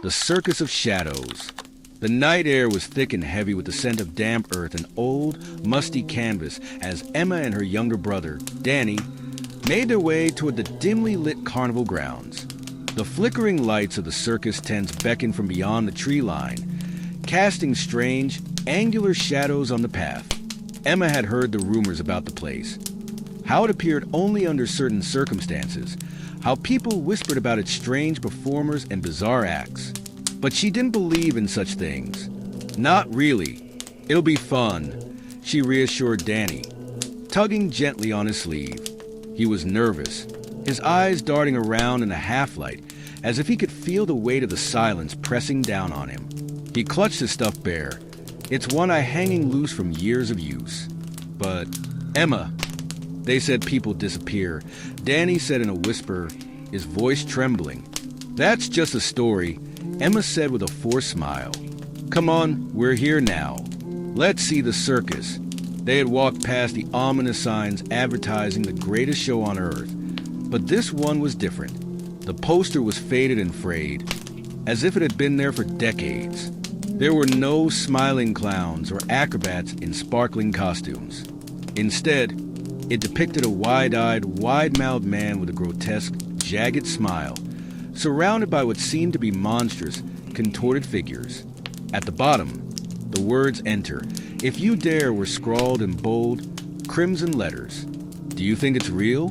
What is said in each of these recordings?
The Circus of Shadows. The night air was thick and heavy with the scent of damp earth and old, musty canvas as Emma and her younger brother, Danny, made their way toward the dimly lit carnival grounds. The flickering lights of the circus tents beckoned from beyond the tree line, casting strange, angular shadows on the path. Emma had heard the rumors about the place, how it appeared only under certain circumstances, how people whispered about its strange performers and bizarre acts. But she didn't believe in such things. Not really. It'll be fun, she reassured Danny, tugging gently on his sleeve. He was nervous, his eyes darting around in a half-light, as if he could feel the weight of the silence pressing down on him. He clutched his stuffed bear, its one eye hanging loose from years of use. But, Emma, they said people disappear. Danny said in a whisper, his voice trembling. That's just a story, Emma said with a forced smile. Come on, we're here now. Let's see the circus. They had walked past the ominous signs advertising the greatest show on earth. But this one was different. The poster was faded and frayed, as if it had been there for decades. There were no smiling clowns or acrobats in sparkling costumes. Instead, it depicted a wide-eyed, wide-mouthed man with a grotesque, jagged smile, surrounded by what seemed to be monstrous, contorted figures. At the bottom, the words "Enter, if you dare" were scrawled in bold, crimson letters. Do you think it's real?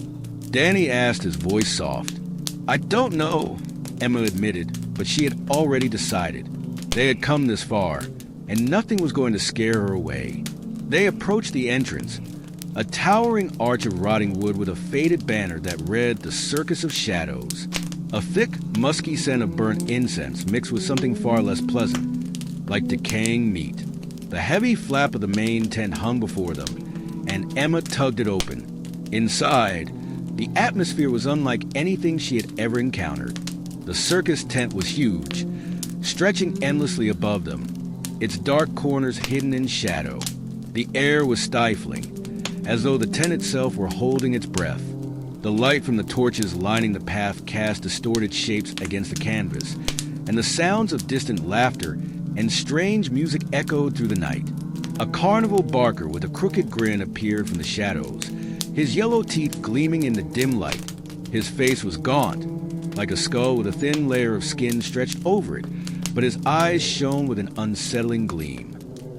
Danny asked, his voice soft. I don't know, Emma admitted, but she had already decided. They had come this far, and nothing was going to scare her away. They approached the entrance, a towering arch of rotting wood with a faded banner that read The Circus of Shadows. A thick, musky scent of burnt incense mixed with something far less pleasant, like decaying meat. The heavy flap of the main tent hung before them, and Emma tugged it open. Inside, the atmosphere was unlike anything she had ever encountered. The circus tent was huge, stretching endlessly above them, its dark corners hidden in shadow. The air was stifling, as though the tent itself were holding its breath. The light from the torches lining the path cast distorted shapes against the canvas, and the sounds of distant laughter and strange music echoed through the night. A carnival barker with a crooked grin appeared from the shadows, his yellow teeth gleaming in the dim light. His face was gaunt, like a skull with a thin layer of skin stretched over it, but his eyes shone with an unsettling gleam.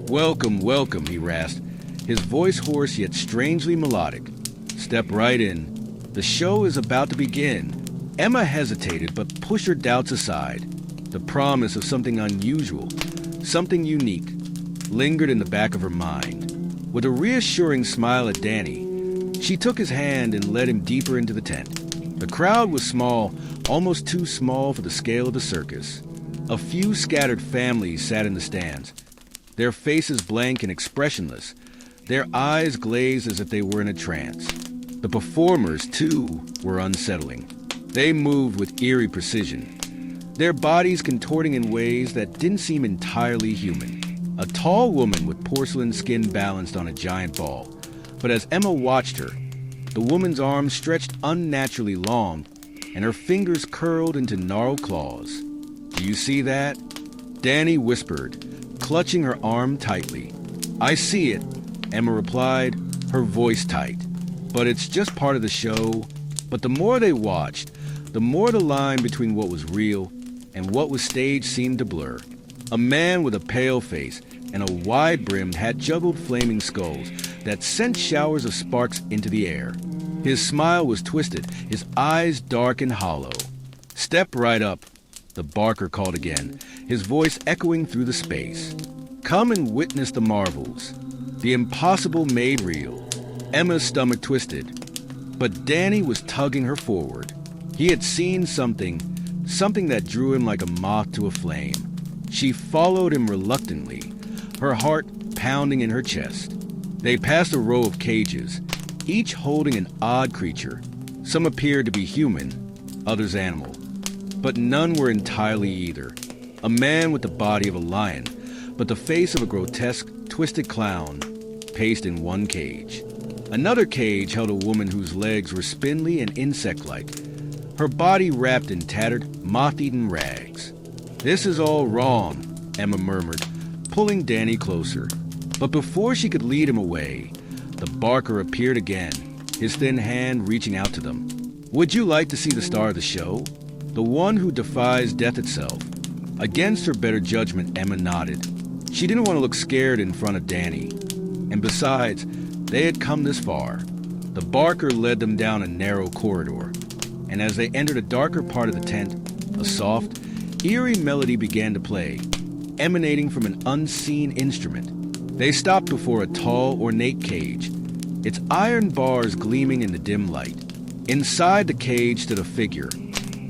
Welcome, welcome, he rasped, his voice hoarse yet strangely melodic. Step right in. The show is about to begin. Emma hesitated but pushed her doubts aside. The promise of something unusual, something unique, lingered in the back of her mind. With a reassuring smile at Danny, she took his hand and led him deeper into the tent. The crowd was small, almost too small for the scale of the circus. A few scattered families sat in the stands, their faces blank and expressionless, their eyes glazed as if they were in a trance. The performers, too, were unsettling. They moved with eerie precision, their bodies contorting in ways that didn't seem entirely human. A tall woman with porcelain skin balanced on a giant ball. But as Emma watched her, the woman's arms stretched unnaturally long, and her fingers curled into gnarled claws. Do you see that? Danny whispered, clutching her arm tightly. I see it, Emma replied, her voice tight. But it's just part of the show. But the more they watched, the more the line between what was real and what was staged seemed to blur. A man with a pale face and a wide-brimmed hat juggled flaming skulls that sent showers of sparks into the air. His smile was twisted, his eyes dark and hollow. Step right up, the barker called again, his voice echoing through the space. Come and witness the marvels, the impossible made real. Emma's stomach twisted, but Danny was tugging her forward. He had seen something that drew him like a moth to a flame. She followed him reluctantly, her heart pounding in her chest. They passed a row of cages, each holding an odd creature. Some appeared to be human, others animal, but none were entirely either. A man with the body of a lion, but the face of a grotesque, twisted clown, paced in one cage. Another cage held a woman whose legs were spindly and insect-like, her body wrapped in tattered, moth-eaten rags. "This is all wrong," Emma murmured, pulling Danny closer. But before she could lead him away, the barker appeared again, his thin hand reaching out to them. "Would you like to see the star of the show? The one who defies death itself?" Against her better judgment, Emma nodded. She didn't want to look scared in front of Danny. And besides, they had come this far. The barker led them down a narrow corridor, and as they entered a darker part of the tent, a soft, eerie melody began to play, emanating from an unseen instrument. They stopped before a tall, ornate cage, its iron bars gleaming in the dim light. Inside the cage stood a figure,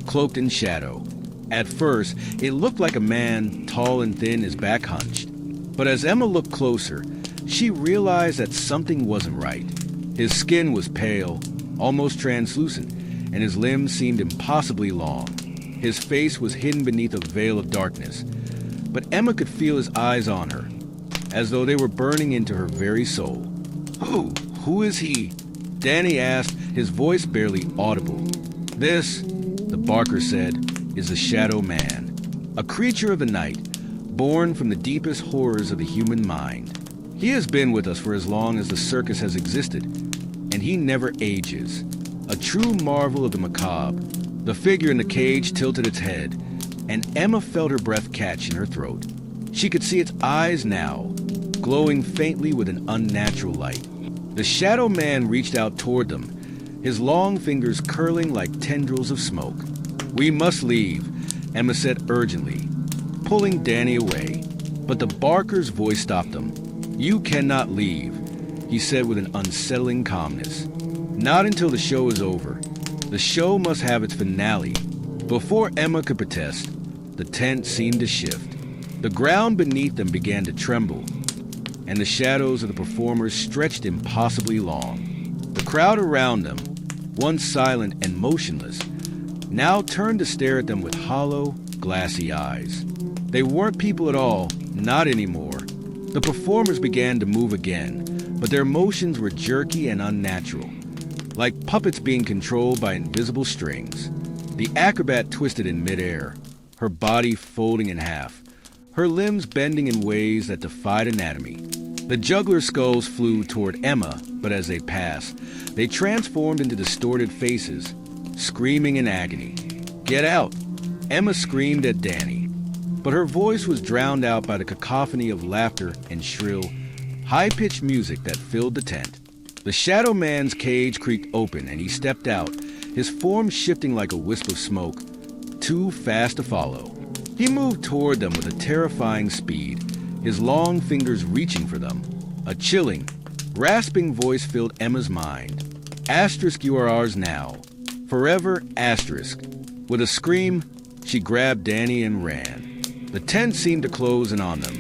cloaked in shadow. At first, it looked like a man, tall and thin, his back hunched. But as Emma looked closer, she realized that something wasn't right. His skin was pale, almost translucent, and his limbs seemed impossibly long. His face was hidden beneath a veil of darkness, but Emma could feel his eyes on her, as though they were burning into her very soul. Who is he?" Danny asked, his voice barely audible. "This," the barker said, "is the Shadow Man, a creature of the night, born from the deepest horrors of the human mind. He has been with us for as long as the circus has existed, and he never ages. A true marvel of the macabre." The figure in the cage tilted its head, and Emma felt her breath catch in her throat. She could see its eyes now, glowing faintly with an unnatural light. The Shadow Man reached out toward them, his long fingers curling like tendrils of smoke. "We must leave," Emma said urgently, pulling Danny away. But the barker's voice stopped them. "You cannot leave," he said with an unsettling calmness. "Not until the show is over. The show must have its finale." Before Emma could protest, the tent seemed to shift. The ground beneath them began to tremble, and the shadows of the performers stretched impossibly long. The crowd around them, once silent and motionless, now turned to stare at them with hollow, glassy eyes. They weren't people at all, not anymore. The performers began to move again, but their motions were jerky and unnatural, like puppets being controlled by invisible strings. The acrobat twisted in midair, her body folding in half, her limbs bending in ways that defied anatomy. The juggler's skulls flew toward Emma, but as they passed, they transformed into distorted faces, screaming in agony. "Get out!" Emma screamed at Danny, but her voice was drowned out by the cacophony of laughter and shrill, high-pitched music that filled the tent. The Shadow Man's cage creaked open, and he stepped out, his form shifting like a wisp of smoke, too fast to follow. He moved toward them with a terrifying speed, his long fingers reaching for them. A chilling, rasping voice filled Emma's mind. "Asterisk, you are ours now. Forever, asterisk." With a scream, she grabbed Danny and ran. The tent seemed to close in on them,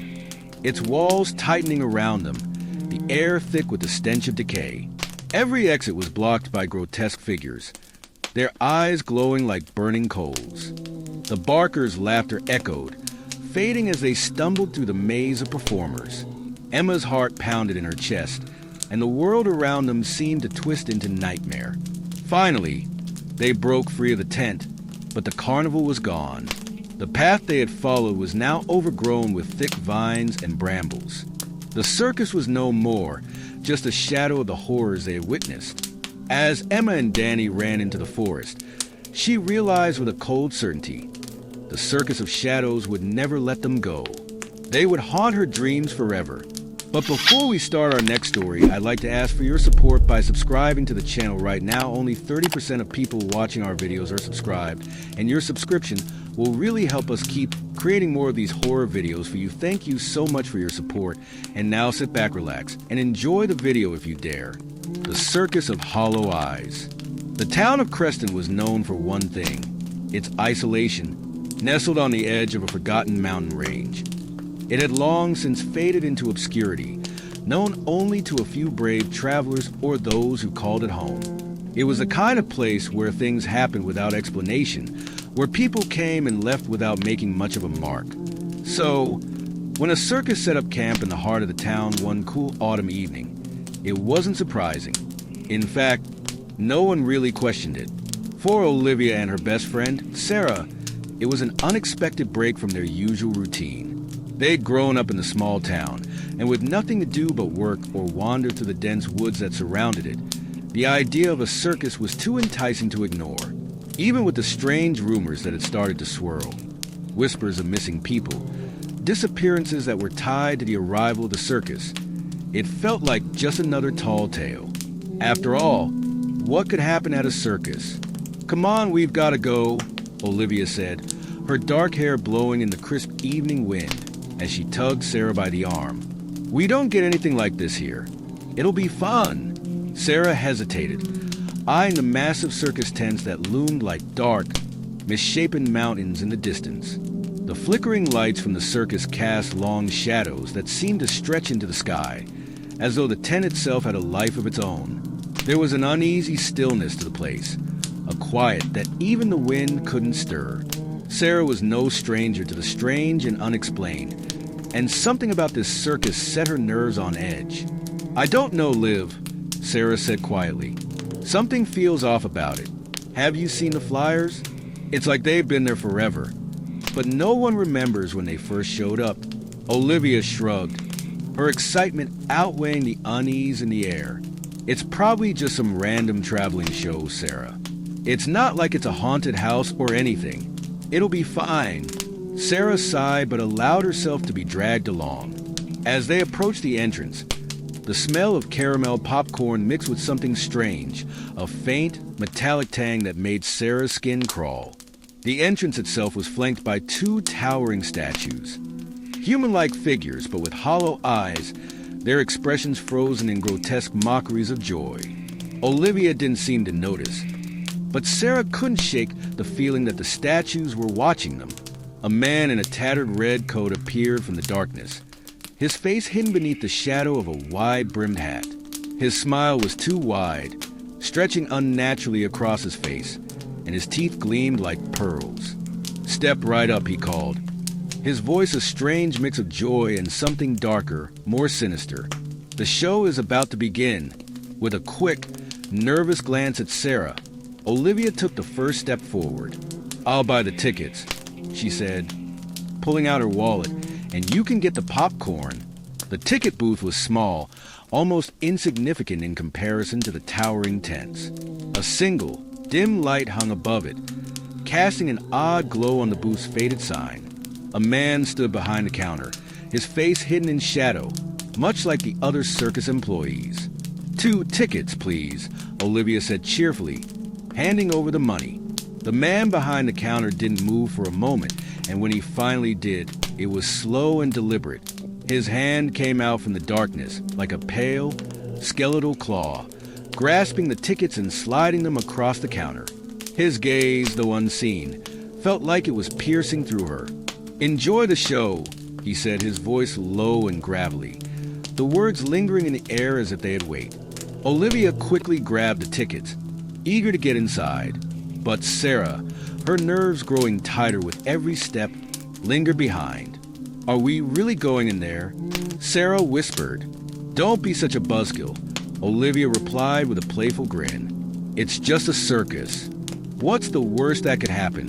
its walls tightening around them, the air thick with the stench of decay. Every exit was blocked by grotesque figures, their eyes glowing like burning coals. The barkers' laughter echoed, fading as they stumbled through the maze of performers. Emma's heart pounded in her chest, and the world around them seemed to twist into nightmare. Finally, they broke free of the tent, but the carnival was gone. The path they had followed was now overgrown with thick vines and brambles. The circus was no more, just a shadow of the horrors they had witnessed. As Emma and Danny ran into the forest, she realized with a cold certainty, the circus of shadows would never let them go. They would haunt her dreams forever. But before we start our next story, I'd like to ask for your support by subscribing to the channel right now. Only 30% of people watching our videos are subscribed, and your subscription will really help us keep creating more of these horror videos for you. Thank you so much for your support. And now sit back, relax, and enjoy the video if you dare. The Circus of Hollow Eyes. The town of Creston was known for one thing: its isolation, nestled on the edge of a forgotten mountain range. It had long since faded into obscurity, known only to a few brave travelers or those who called it home. It was the kind of place where things happened without explanation, where people came and left without making much of a mark. So, when a circus set up camp in the heart of the town one cool autumn evening, it wasn't surprising. In fact, no one really questioned it. For Olivia and her best friend, Sarah, It was an unexpected break from their usual routine. They'd grown up in the small town, and with nothing to do but work or wander through the dense woods that surrounded it, the idea of a circus was too enticing to ignore, even with the strange rumors that had started to swirl. Whispers of missing people, disappearances that were tied to the arrival of the circus. It felt like just another tall tale. After all, what could happen at a circus? "Come on, we've got to go," Olivia said, her dark hair blowing in the crisp evening wind as she tugged Sarah by the arm. "We don't get anything like this here. It'll be fun." Sarah hesitated, eyeing the massive circus tents that loomed like dark, misshapen mountains in the distance. The flickering lights from the circus cast long shadows that seemed to stretch into the sky, as though the tent itself had a life of its own. There was an uneasy stillness to the place, a quiet that even the wind couldn't stir. Sarah was no stranger to the strange and unexplained, and something about this circus set her nerves on edge. "I don't know, Liv," Sarah said quietly. "Something feels off about it. Have you seen the flyers? It's like they've been there forever. But no one remembers when they first showed up." Olivia shrugged, her excitement outweighing the unease in the air. "It's probably just some random traveling show, Sarah. It's not like it's a haunted house or anything. It'll be fine." Sarah sighed but allowed herself to be dragged along. As they approached the entrance, the smell of caramel popcorn mixed with something strange, a faint, metallic tang that made Sarah's skin crawl. The entrance itself was flanked by two towering statues. Human-like figures, but with hollow eyes, their expressions frozen in grotesque mockeries of joy. Olivia didn't seem to notice, but Sarah couldn't shake the feeling that the statues were watching them. A man in a tattered red coat appeared from the darkness, his face hidden beneath the shadow of a wide-brimmed hat. His smile was too wide, stretching unnaturally across his face, and his teeth gleamed like pearls. "Step right up," he called, his voice a strange mix of joy and something darker, more sinister. "The show is about to begin." With a quick, nervous glance at Sarah, Olivia took the first step forward. "I'll buy the tickets," she said, pulling out her wallet, "and you can get the popcorn." The ticket booth was small, almost insignificant in comparison to the towering tents. A single, dim light hung above it, casting an odd glow on the booth's faded sign. A man stood behind the counter, his face hidden in shadow, much like the other circus employees. "2 tickets, please," Olivia said cheerfully, handing over the money. The man behind the counter didn't move for a moment, and when he finally did, it was slow and deliberate. His hand came out from the darkness like a pale, skeletal claw, grasping the tickets and sliding them across the counter. His gaze, though unseen, felt like it was piercing through her. "Enjoy the show," he said, his voice low and gravelly, the words lingering in the air as if they had weight. Olivia quickly grabbed the tickets, eager to get inside. But Sarah, her nerves growing tighter with every step, lingered behind. "Are we really going in there?" Sarah whispered. "Don't be such a buzzkill," Olivia replied with a playful grin. "It's just a circus. What's the worst that could happen?"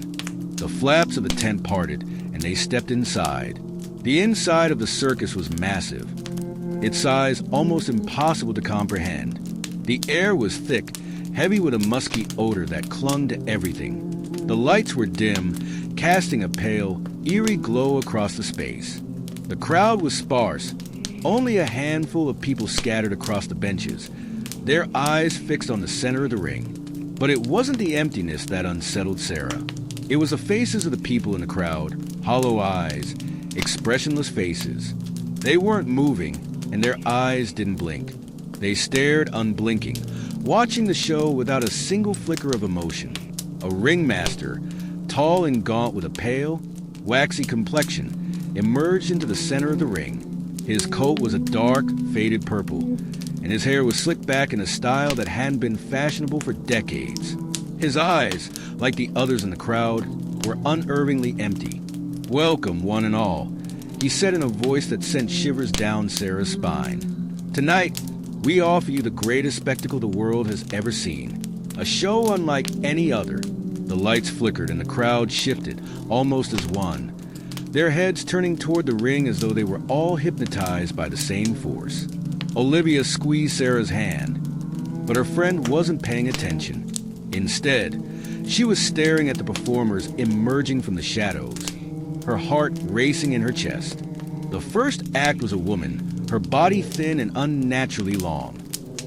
The flaps of the tent parted, and they stepped inside. The inside of the circus was massive, its size almost impossible to comprehend. The air was thick, heavy with a musky odor that clung to everything. The lights were dim, casting a pale, eerie glow across the space. The crowd was sparse, only a handful of people scattered across the benches, their eyes fixed on the center of the ring. But it wasn't the emptiness that unsettled Sarah. It was the faces of the people in the crowd, hollow eyes, expressionless faces. They weren't moving, and their eyes didn't blink. They stared unblinking, watching the show without a single flicker of emotion. A ringmaster, tall and gaunt with a pale, waxy complexion, emerged into the center of the ring. His coat was a dark, faded purple, and his hair was slicked back in a style that hadn't been fashionable for decades. His eyes, like the others in the crowd, were unervingly empty. "Welcome, one and all," he said in a voice that sent shivers down Sarah's spine. "Tonight, we offer you the greatest spectacle the world has ever seen. A show unlike any other. The lights flickered and the crowd shifted, almost as one, their heads turning toward the ring as though they were all hypnotized by the same force. Olivia squeezed Sarah's hand, but her friend wasn't paying attention. Instead, she was staring at the performers emerging from the shadows, her heart racing in her chest. The first act was a woman, her body thin and unnaturally long.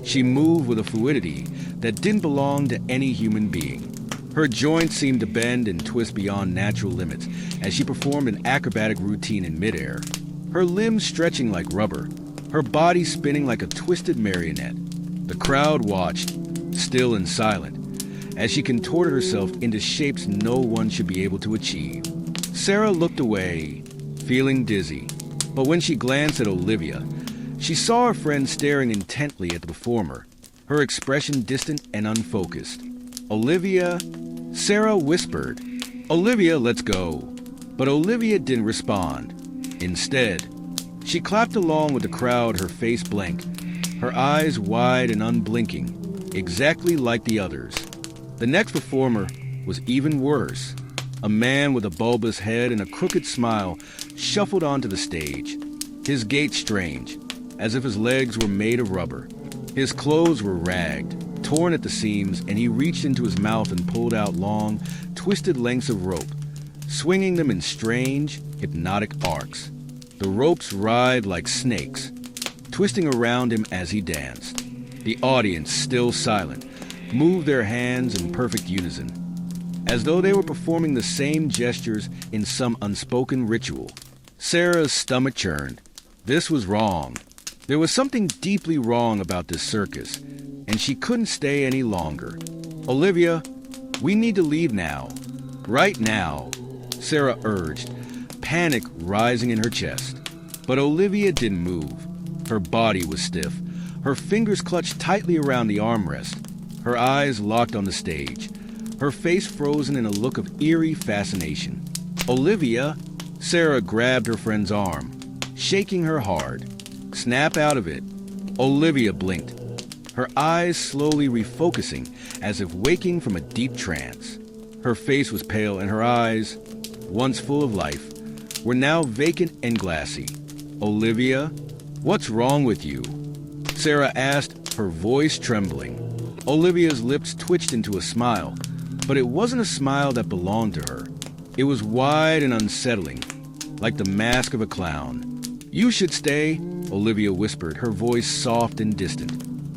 She moved with a fluidity that didn't belong to any human being. Her joints seemed to bend and twist beyond natural limits as she performed an acrobatic routine in midair, her limbs stretching like rubber, her body spinning like a twisted marionette. The crowd watched, still and silent, as she contorted herself into shapes no one should be able to achieve. Sarah looked away, feeling dizzy, but when she glanced at Olivia, she saw her friend staring intently at the performer, her expression distant and unfocused. "Olivia," Sarah whispered. "Olivia, let's go." But Olivia didn't respond. Instead, she clapped along with the crowd, her face blank, her eyes wide and unblinking, exactly like the others. The next performer was even worse. A man with a bulbous head and a crooked smile shuffled onto the stage, his gait strange, as if his legs were made of rubber. His clothes were ragged, torn at the seams, and he reached into his mouth and pulled out long, twisted lengths of rope, swinging them in strange, hypnotic arcs. The ropes writhed like snakes, twisting around him as he danced. The audience, still silent, moved their hands in perfect unison, as though they were performing the same gestures in some unspoken ritual. Sarah's stomach churned. This was wrong. There was something deeply wrong about this circus, and she couldn't stay any longer. "Olivia, we need to leave now. Right now," Sarah urged, panic rising in her chest. But Olivia didn't move. Her body was stiff, her fingers clutched tightly around the armrest, her eyes locked on the stage, her face frozen in a look of eerie fascination. "Olivia," Sarah grabbed her friend's arm, shaking her hard. "Snap out of it." Olivia blinked, her eyes slowly refocusing as if waking from a deep trance. Her face was pale and her eyes, once full of life, were now vacant and glassy. "Olivia, what's wrong with you?" Sarah asked, her voice trembling. Olivia's lips twitched into a smile, but it wasn't a smile that belonged to her. It was wide and unsettling, like the mask of a clown. "You should stay," Olivia whispered, her voice soft and distant.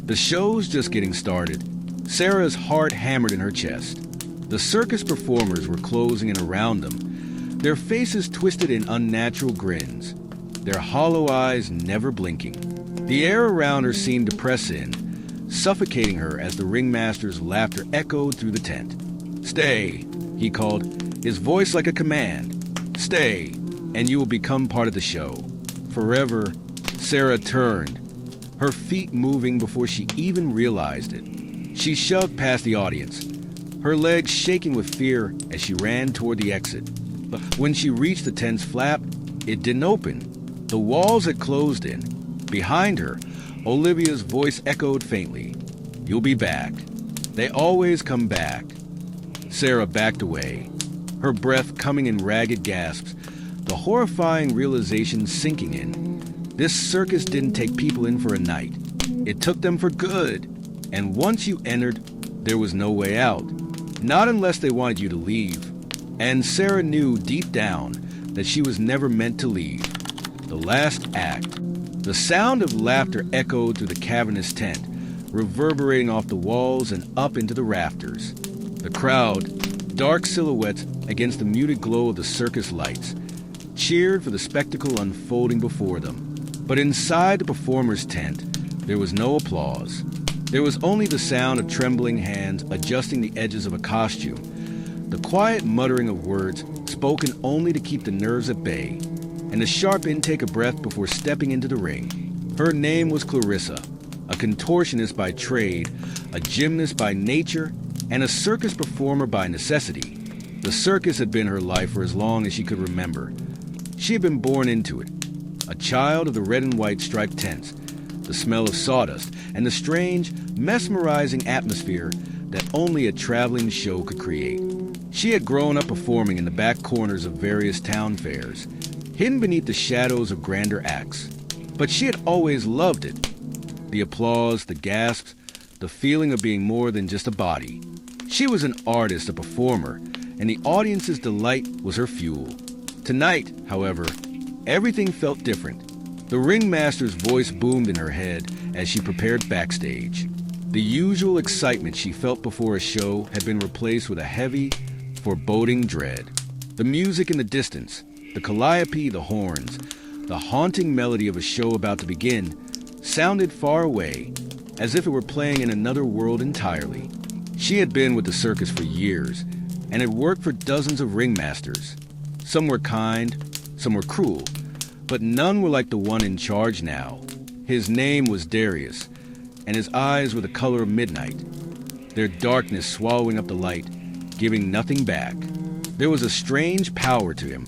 "The show's just getting started." Sarah's heart hammered in her chest. The circus performers were closing in around them, their faces twisted in unnatural grins, their hollow eyes never blinking. The air around her seemed to press in, suffocating her as the ringmaster's laughter echoed through the tent. "Stay," he called, his voice like a command. "Stay, and you will become part of the show. Forever." Sarah turned, her feet moving before she even realized it. She shoved past the audience, her legs shaking with fear as she ran toward the exit. But when she reached the tent's flap, it didn't open. The walls had closed in. Behind her, Olivia's voice echoed faintly. "You'll be back. They always come back." Sarah backed away, her breath coming in ragged gasps, the horrifying realization sinking in. This circus didn't take people in for a night. It took them for good. And once you entered, there was no way out. Not unless they wanted you to leave. And Sarah knew deep down that she was never meant to leave. The last act. The sound of laughter echoed through the cavernous tent, reverberating off the walls and up into the rafters. The crowd, dark silhouettes against the muted glow of the circus lights, cheered for the spectacle unfolding before them. But inside the performer's tent, there was no applause. There was only the sound of trembling hands adjusting the edges of a costume, the quiet muttering of words spoken only to keep the nerves at bay, and a sharp intake of breath before stepping into the ring. Her name was Clarissa, a contortionist by trade, a gymnast by nature, and a circus performer by necessity. The circus had been her life for as long as she could remember. She had been born into it, a child of the red and white striped tents, the smell of sawdust, and the strange, mesmerizing atmosphere that only a traveling show could create. She had grown up performing in the back corners of various town fairs, hidden beneath the shadows of grander acts. But she had always loved it. The applause, the gasps, the feeling of being more than just a body. She was an artist, a performer, and the audience's delight was her fuel. Tonight, however, everything felt different. The ringmaster's voice boomed in her head as she prepared backstage. The usual excitement she felt before a show had been replaced with a heavy, foreboding dread. The music in the distance, the calliope, the horns, the haunting melody of a show about to begin, sounded far away, as if it were playing in another world entirely. She had been with the circus for years, and had worked for dozens of ringmasters. Some were kind, some were cruel, but none were like the one in charge now. His name was Darius, and his eyes were the color of midnight, their darkness swallowing up the light, giving nothing back. There was a strange power to him,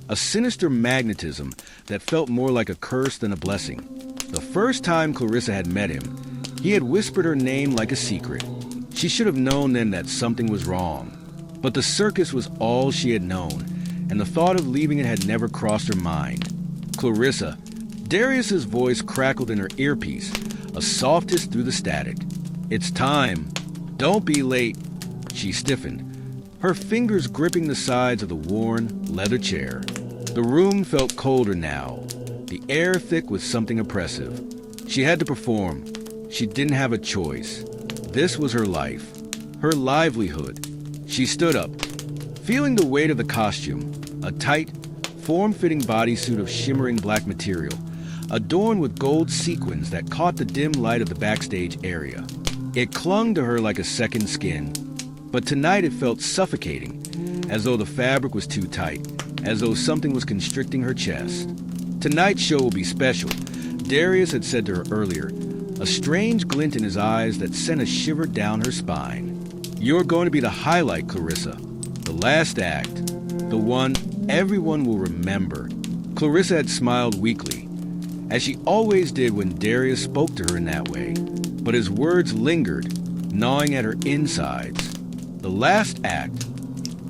a sinister magnetism that felt more like a curse than a blessing. The first time Clarissa had met him, he had whispered her name like a secret. She should have known then that something was wrong. But the circus was all she had known, and the thought of leaving it had never crossed her mind. Clarissa. Darius's voice crackled in her earpiece, a softest through the static. It's time. Don't be late. She stiffened, her fingers gripping the sides of the worn leather chair. The room felt colder now, the air thick with something oppressive. She had to perform. She didn't have a choice. This was her life, her livelihood. She stood up, feeling the weight of the costume, a tight, form-fitting bodysuit of shimmering black material, adorned with gold sequins that caught the dim light of the backstage area. It clung to her like a second skin, but tonight it felt suffocating, as though the fabric was too tight, as though something was constricting her chest. Tonight's show will be special, Darius had said to her earlier, a strange glint in his eyes that sent a shiver down her spine. You're going to be the highlight, Clarissa, the last act, the one everyone will remember. Clarissa had smiled weakly, as she always did when Darius spoke to her in that way, but his words lingered, gnawing at her insides. The last act.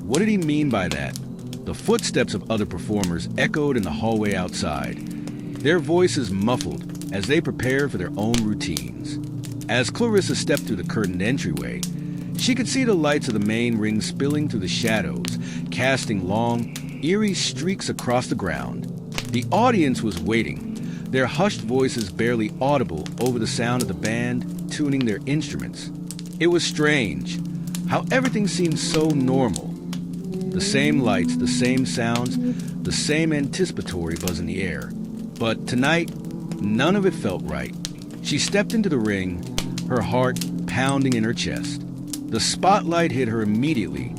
What did he mean by that? The footsteps of other performers echoed in the hallway outside, their voices muffled as they prepared for their own routines. As Clarissa stepped through the curtained entryway, she could see the lights of the main ring spilling through the shadows, casting long, eerie streaks across the ground. The audience was waiting, their hushed voices barely audible over the sound of the band tuning their instruments. It was strange, how everything seemed so normal. The same lights, the same sounds, the same anticipatory buzz in the air. But tonight, none of it felt right. She stepped into the ring, her heart pounding in her chest. The spotlight hit her immediately,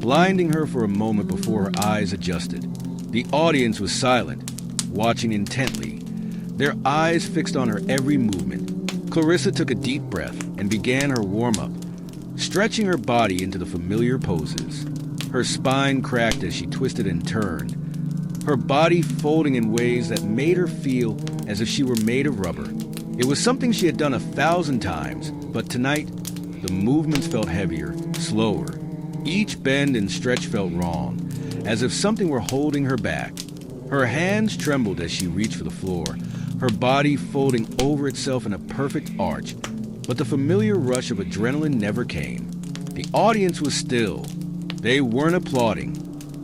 blinding her for a moment before her eyes adjusted. The audience was silent, watching intently, their eyes fixed on her every movement. Clarissa took a deep breath and began her warm-up, stretching her body into the familiar poses. Her spine cracked as she twisted and turned, her body folding in ways that made her feel as if she were made of rubber. It was something she had done 1,000 times, but tonight, the movements felt heavier, slower. Each bend and stretch felt wrong, as if something were holding her back. Her hands trembled as she reached for the floor, her body folding over itself in a perfect arch, but the familiar rush of adrenaline never came. The audience was still. They weren't applauding.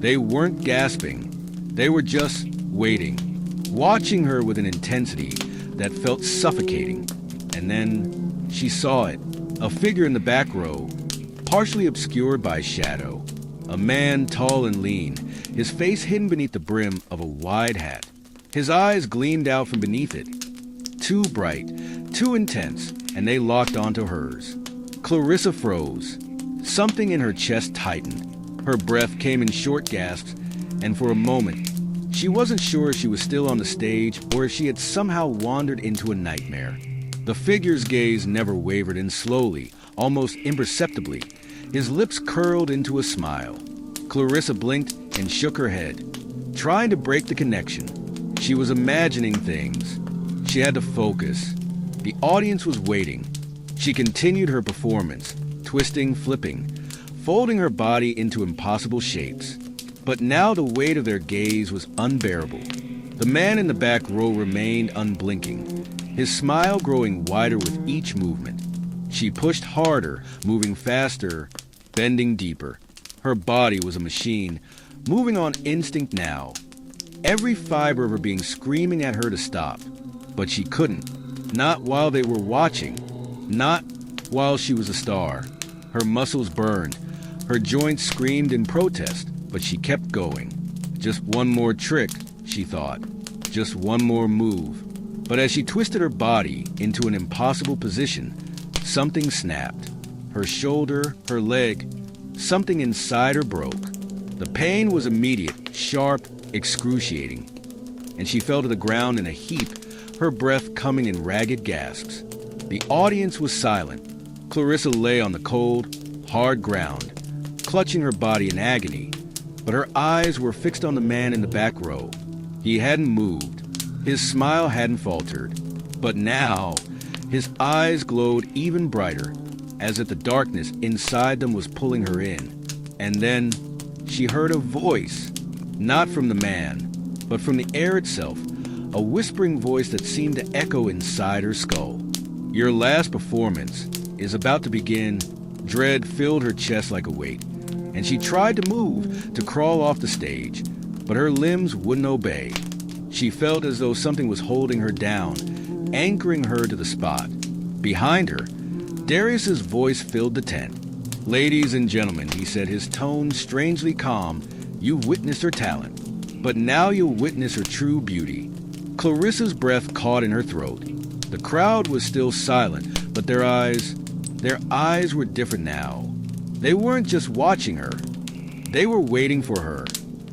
They weren't gasping. They were just waiting, watching her with an intensity that felt suffocating. And then she saw it, a figure in the back row, partially obscured by shadow. A man tall and lean, his face hidden beneath the brim of a wide hat. His eyes gleamed out from beneath it. Too bright, too intense, and they locked onto hers. Clarissa froze. Something in her chest tightened. Her breath came in short gasps, and for a moment, she wasn't sure if she was still on the stage or if she had somehow wandered into a nightmare. The figure's gaze never wavered, and slowly, almost imperceptibly, his lips curled into a smile. Clarissa blinked and shook her head, trying to break the connection. She was imagining things. She had to focus. The audience was waiting. She continued her performance, twisting, flipping, folding her body into impossible shapes. But now the weight of their gaze was unbearable. The man in the back row remained unblinking, his smile growing wider with each movement. She pushed harder, moving faster, bending deeper. Her body was a machine, moving on instinct now. Every fiber of her being screaming at her to stop. But she couldn't. Not while they were watching. Not while she was a star. Her muscles burned. Her joints screamed in protest, but she kept going. Just one more trick, she thought. Just one more move. But as she twisted her body into an impossible position, something snapped. Her shoulder, her leg, something inside her broke. The pain was immediate, sharp, excruciating, and she fell to the ground in a heap, her breath coming in ragged gasps. The audience was silent. Clarissa lay on the cold, hard ground, clutching her body in agony, but her eyes were fixed on the man in the back row. He hadn't moved. His smile hadn't faltered. But now, his eyes glowed even brighter, as if the darkness inside them was pulling her in. And then she heard a voice, not from the man, but from the air itself, a whispering voice that seemed to echo inside her skull. Your last performance is about to begin. Dread filled her chest like a weight, and she tried to move, to crawl off the stage, but her limbs wouldn't obey. She felt as though something was holding her down, anchoring her to the spot. Behind her, Darius's voice filled the tent. Ladies and gentlemen, he said, his tone strangely calm, you've witnessed her talent, but now you'll witness her true beauty. Clarissa's breath caught in her throat. The crowd was still silent, but their eyes were different now. They weren't just watching her. They were waiting for her.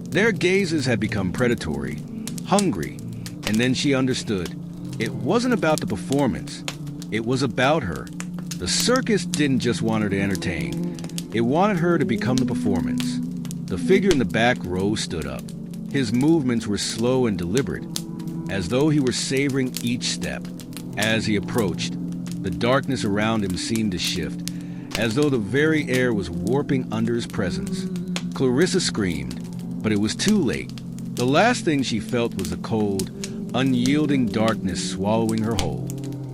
Their gazes had become predatory, hungry, and then she understood. It wasn't about the performance. It was about her. The circus didn't just want her to entertain. It wanted her to become the performance. The figure in the back row stood up. His movements were slow and deliberate, as though he were savoring each step. As he approached, the darkness around him seemed to shift, as though the very air was warping under his presence. Clarissa screamed, but it was too late. The last thing she felt was the cold, unyielding darkness swallowing her whole.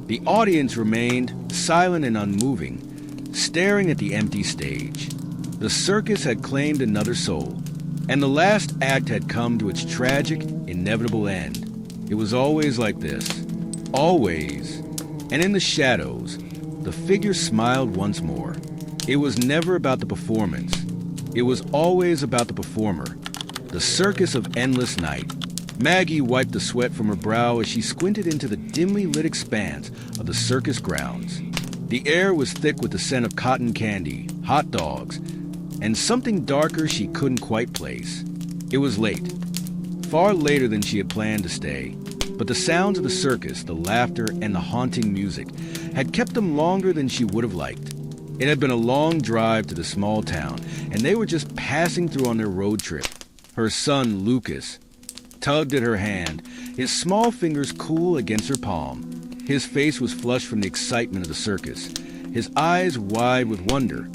The audience remained silent and unmoving, staring at the empty stage. The circus had claimed another soul, and the last act had come to its tragic, inevitable end. It was always like this. Always. And in the shadows, the figure smiled once more. It was never about the performance. It was always about the performer. The circus of endless night. Maggie wiped the sweat from her brow as she squinted into the dimly lit expanse of the circus grounds. The air was thick with the scent of cotton candy, hot dogs, and something darker she couldn't quite place. It was late, far later than she had planned to stay, but the sounds of the circus, the laughter, and the haunting music had kept them longer than she would have liked. It had been a long drive to the small town, and they were just passing through on their road trip. Her son, Lucas, tugged at her hand, his small fingers cool against her palm. His face was flushed from the excitement of the circus, his eyes wide with wonder.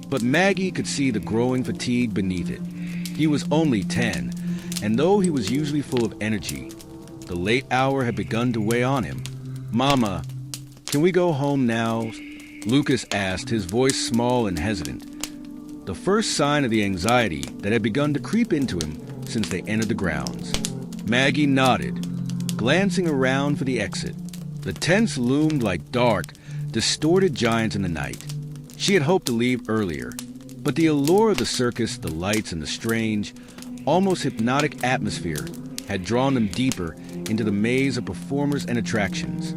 But Maggie could see the growing fatigue beneath it. He was only 10, and though he was usually full of energy, the late hour had begun to weigh on him. "Mama, can we go home now?" Lucas asked, his voice small and hesitant, the first sign of the anxiety that had begun to creep into him since they entered the grounds. Maggie nodded, glancing around for the exit. The tents loomed like dark, distorted giants in the night. She had hoped to leave earlier, but the allure of the circus, the lights, and the strange, almost hypnotic atmosphere had drawn them deeper into the maze of performers and attractions.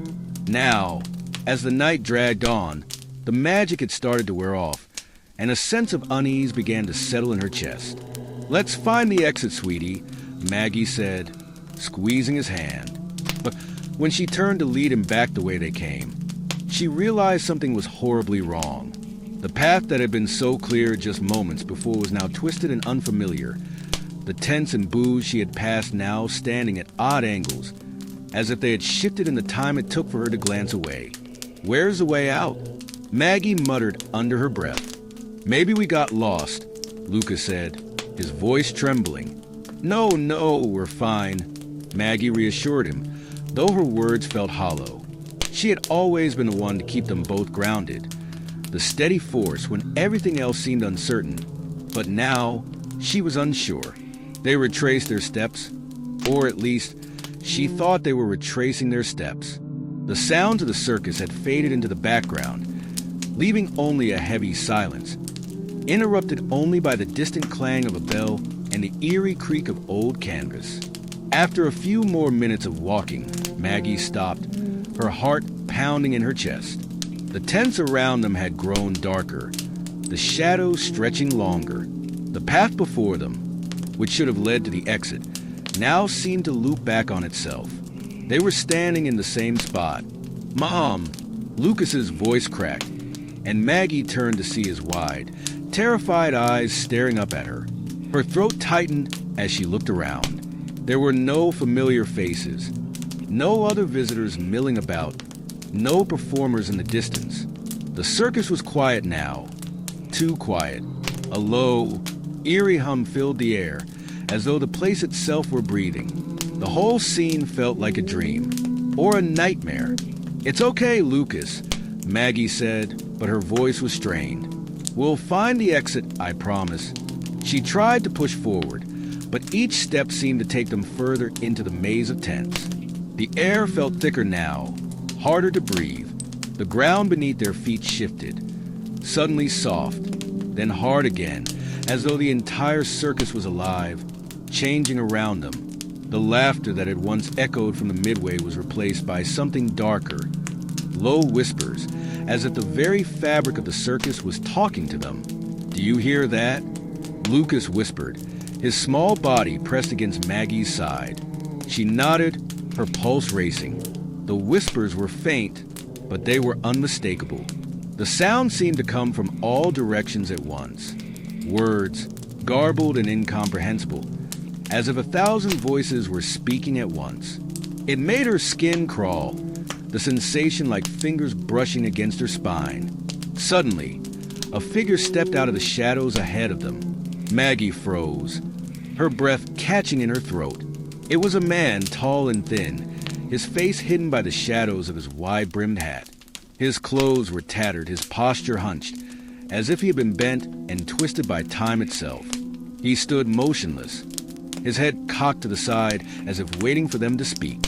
Now, as the night dragged on, the magic had started to wear off, and a sense of unease began to settle in her chest. "Let's find the exit, sweetie," Maggie said, squeezing his hand. But when she turned to lead him back the way they came, she realized something was horribly wrong. The path that had been so clear just moments before was now twisted and unfamiliar, the tents and booths she had passed now standing at odd angles, as if they had shifted in the time it took for her to glance away. "Where's the way out?" Maggie muttered under her breath. "Maybe we got lost," Lucas said, his voice trembling. No, we're fine," Maggie reassured him, though her words felt hollow. She had always been the one to keep them both grounded, the steady force when everything else seemed uncertain. But now, she was unsure. They retraced their steps, or at least, she thought they were retracing their steps. The sounds of the circus had faded into the background, leaving only a heavy silence, interrupted only by the distant clang of a bell and the eerie creak of old canvas. After a few more minutes of walking, Maggie stopped, her heart pounding in her chest. The tents around them had grown darker, the shadows stretching longer. The path before them, which should have led to the exit, now seemed to loop back on itself. They were standing in the same spot. "Mom!" Lucas's voice cracked, and Maggie turned to see his wide, terrified eyes staring up at her. Her throat tightened as she looked around. There were no familiar faces, no other visitors milling about, no performers in the distance. The circus was quiet now, too quiet. A low, eerie hum filled the air, as though the place itself were breathing. The whole scene felt like a dream, or a nightmare. "It's okay, Lucas," Maggie said, but her voice was strained. "We'll find the exit, I promise." She tried to push forward, but each step seemed to take them further into the maze of tents. The air felt thicker now, harder to breathe. The ground beneath their feet shifted, suddenly soft, then hard again, as though the entire circus was alive, changing around them. The laughter that had once echoed from the midway was replaced by something darker, low whispers, as if the very fabric of the circus was talking to them. "Do you hear that?" Lucas whispered, his small body pressed against Maggie's side. She nodded, her pulse racing. The whispers were faint, but they were unmistakable. The sound seemed to come from all directions at once. Words, garbled and incomprehensible, as if 1,000 voices were speaking at once. It made her skin crawl, the sensation like fingers brushing against her spine. Suddenly, a figure stepped out of the shadows ahead of them. Maggie froze, her breath catching in her throat. It was a man, tall and thin, his face hidden by the shadows of his wide-brimmed hat. His clothes were tattered, his posture hunched, as if he had been bent and twisted by time itself. He stood motionless, his head cocked to the side as if waiting for them to speak.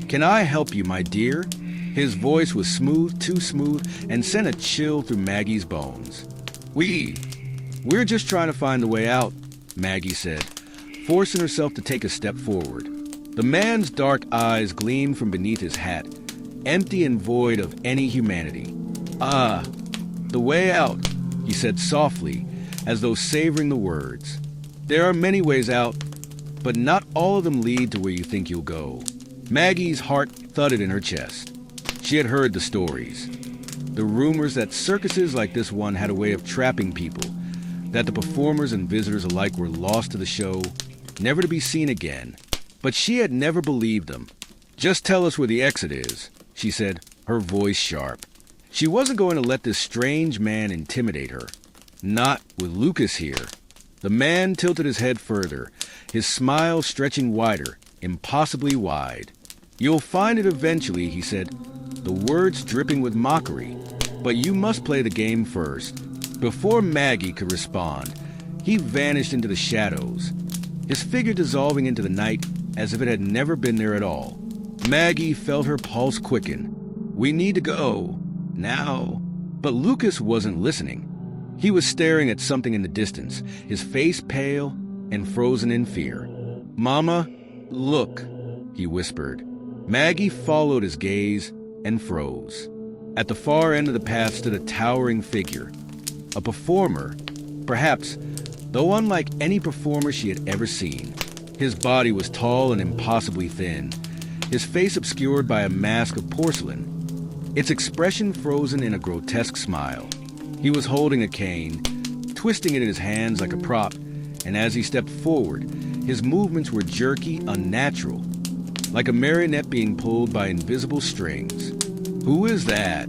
"Can I help you, my dear?" His voice was smooth, too smooth, and sent a chill through Maggie's bones. We're just trying to find the way out," Maggie said, forcing herself to take a step forward. The man's dark eyes gleamed from beneath his hat, empty and void of any humanity. "Ah, the way out," he said softly, as though savoring the words. "There are many ways out, but not all of them lead to where you think you'll go." Maggie's heart thudded in her chest. She had heard the stories, the rumors that circuses like this one had a way of trapping people, that the performers and visitors alike were lost to the show, never to be seen again. But she had never believed them. "Just tell us where the exit is," she said, her voice sharp. She wasn't going to let this strange man intimidate her. Not with Lucas here. The man tilted his head further, his smile stretching wider, impossibly wide. "You'll find it eventually," he said, the words dripping with mockery. "But you must play the game first." Before Maggie could respond, he vanished into the shadows, his figure dissolving into the night as if it had never been there at all. Maggie felt her pulse quicken. "We need to go. Now." But Lucas wasn't listening. He was staring at something in the distance, his face pale and frozen in fear. "Mama, look," he whispered. Maggie followed his gaze and froze. At the far end of the path stood a towering figure, a performer, perhaps, though unlike any performer she had ever seen. His body was tall and impossibly thin, his face obscured by a mask of porcelain, its expression frozen in a grotesque smile. He was holding a cane, twisting it in his hands like a prop, and as he stepped forward, his movements were jerky, unnatural, like a marionette being pulled by invisible strings. "Who is that?"